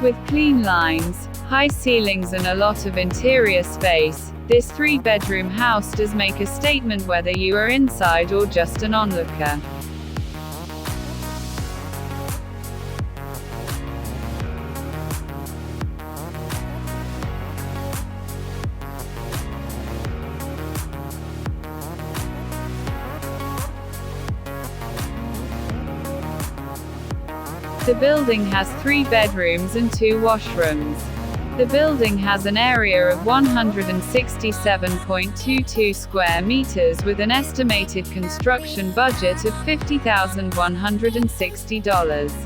With clean lines, high ceilings and a lot of interior space, this 3-bedroom house does make a statement whether you are inside or just an onlooker. The building has 3 bedrooms and 2 washrooms. The building has an area of 167.22 square meters with an estimated construction budget of $50,160.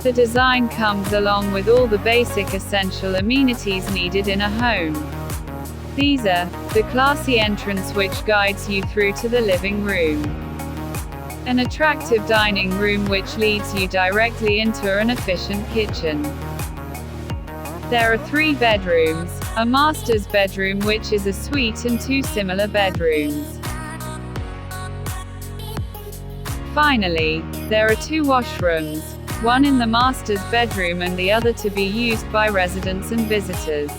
The design comes along with all the basic essential amenities needed in a home. These are the classy entrance which guides you through to the living room, an attractive dining room which leads you directly into an efficient kitchen. There are 3 bedrooms, a master's bedroom which is a suite and 2 similar bedrooms. Finally, there are 2 washrooms, one in the master's bedroom and the other to be used by residents and visitors.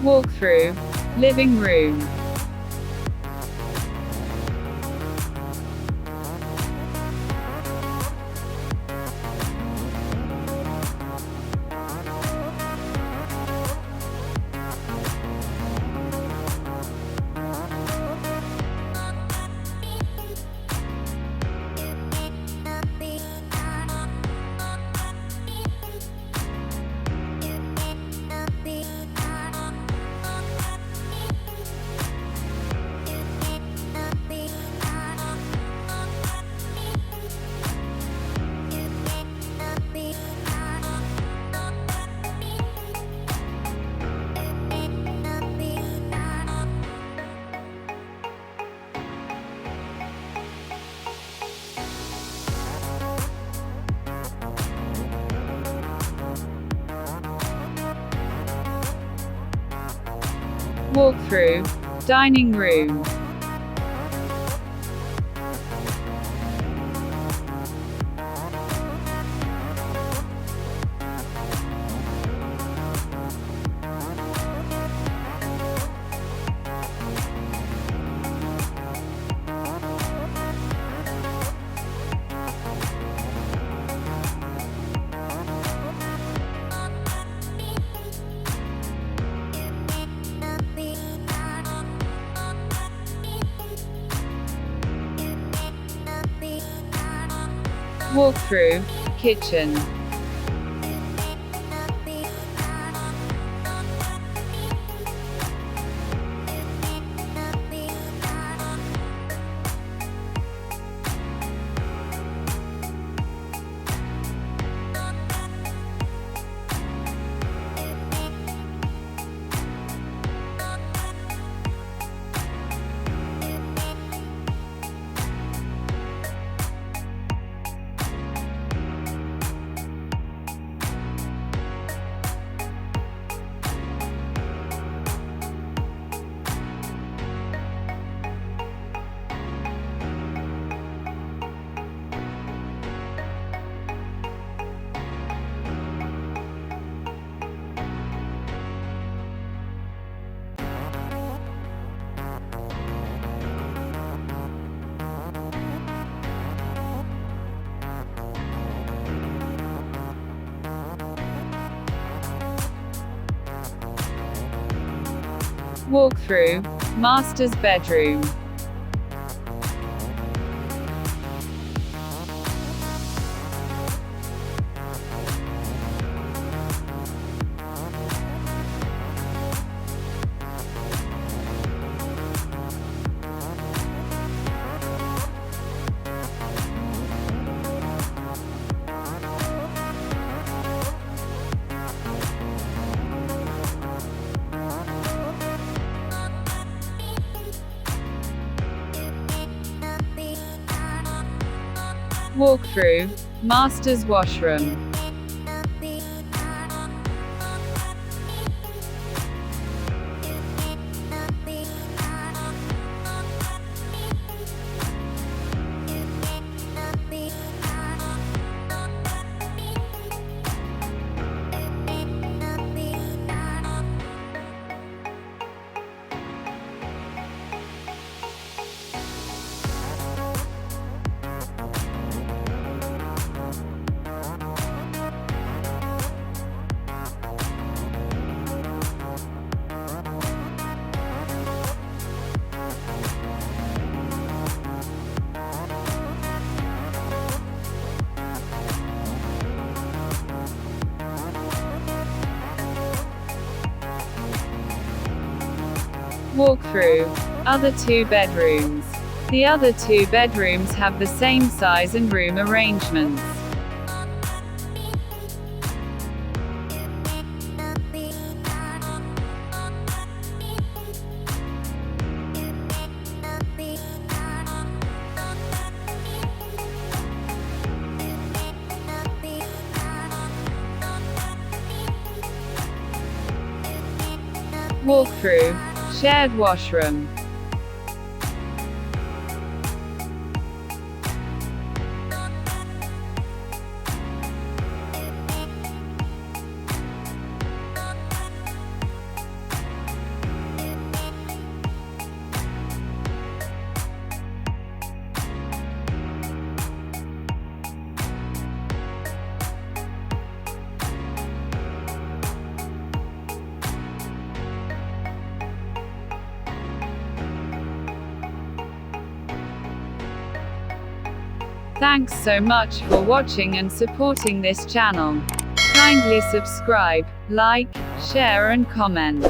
Walkthrough. Living room. Walkthrough. Dining room. Walkthrough. Kitchen. Walkthrough, master's bedroom. Walkthrough, master's washroom. Walkthrough, other two bedrooms. The other two bedrooms have the same size and room arrangements. Walkthrough, shared washroom. Thanks so much for watching and supporting this channel. Kindly subscribe, like, share and comment.